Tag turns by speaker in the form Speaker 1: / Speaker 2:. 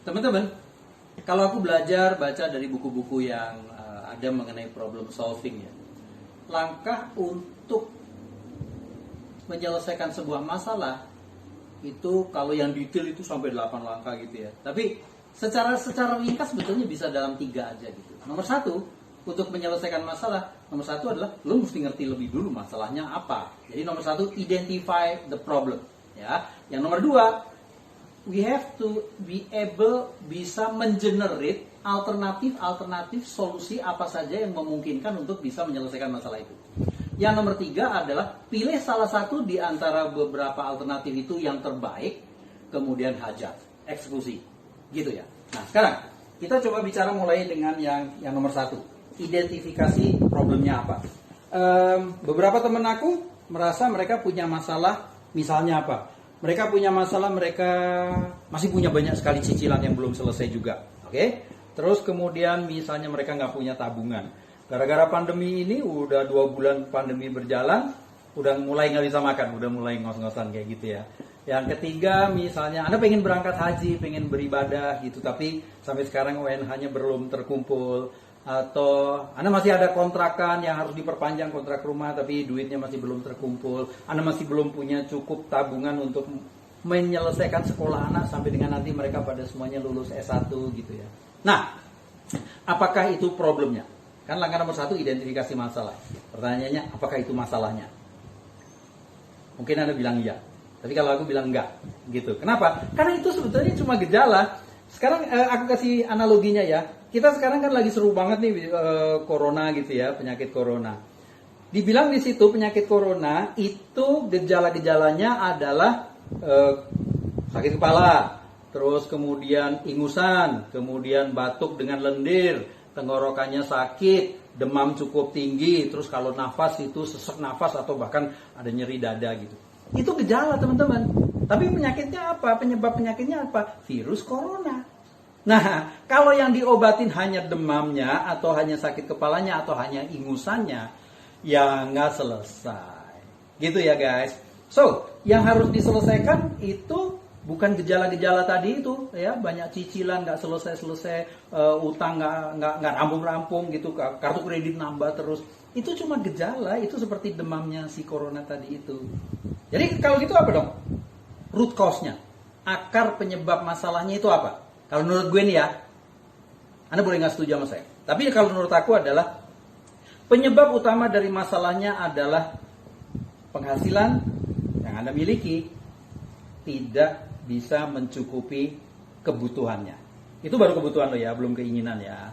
Speaker 1: Teman-teman, kalau aku belajar baca dari buku-buku yang ada mengenai problem solving ya, langkah untuk menyelesaikan sebuah masalah itu kalau yang detail itu sampai 8 langkah gitu ya. Tapi secara ringkas sebetulnya bisa dalam 3 aja gitu. Nomor 1, untuk menyelesaikan masalah, nomor 1 adalah lo mesti ngerti lebih dulu masalahnya apa. Jadi nomor 1, identify the problem ya. Yang nomor 2, we have to be able bisa mengenerate alternatif solusi apa saja yang memungkinkan untuk bisa menyelesaikan masalah itu. Yang nomor 3 adalah pilih salah satu di antara beberapa alternatif itu yang terbaik, kemudian hajar, eksekusi, gitu ya. Nah sekarang kita coba bicara mulai dengan yang nomor 1, identifikasi problemnya apa. Beberapa teman aku merasa mereka punya masalah, misalnya apa? Mereka punya masalah, mereka masih punya banyak sekali cicilan yang belum selesai juga. Oke? Terus kemudian misalnya mereka nggak punya tabungan. Gara-gara pandemi ini, udah 2 bulan pandemi berjalan, udah mulai nggak bisa makan, udah mulai ngos-ngosan kayak gitu ya. Yang ketiga misalnya Anda pengen berangkat haji, pengen beribadah gitu, tapi sampai sekarang UNH-nya belum terkumpul. Atau Anda masih ada kontrakan yang harus diperpanjang kontrak rumah tapi duitnya masih belum terkumpul. Anda masih belum punya cukup tabungan untuk menyelesaikan sekolah anak sampai dengan nanti mereka pada semuanya lulus S1 gitu ya. Nah, apakah itu problemnya? Kan langkah nomor 1 identifikasi masalah. Pertanyaannya, apakah itu masalahnya? Mungkin Anda bilang iya, tapi kalau aku bilang enggak gitu. Kenapa? Karena itu sebetulnya cuma gejala. Sekarang aku kasih analoginya ya. Kita sekarang kan lagi seru banget nih corona gitu ya, penyakit corona. Dibilang di situ penyakit corona itu gejala-gejalanya adalah sakit kepala, terus kemudian ingusan, kemudian batuk dengan lendir, tenggorokannya sakit, demam cukup tinggi, terus kalau nafas itu sesak nafas atau bahkan ada nyeri dada gitu. Itu gejala teman-teman. Tapi penyakitnya apa? Penyebab penyakitnya apa? Virus corona. Nah, kalau yang diobatin hanya demamnya, atau hanya sakit kepalanya, atau hanya ingusannya, ya nggak selesai. Gitu ya guys. So, yang harus diselesaikan itu bukan gejala-gejala tadi itu, ya banyak cicilan nggak selesai-selesai, utang nggak rampung-rampung gitu, kartu kredit nambah terus. Itu cuma gejala, itu seperti demamnya si corona tadi itu. Jadi kalau gitu apa dong? Root cause-nya, akar penyebab masalahnya itu apa? Kalau menurut gue nih ya, Anda boleh nggak setuju sama saya. Tapi kalau menurut aku adalah penyebab utama dari masalahnya adalah penghasilan yang Anda miliki tidak bisa mencukupi kebutuhannya. Itu baru kebutuhan lo ya, belum keinginan ya.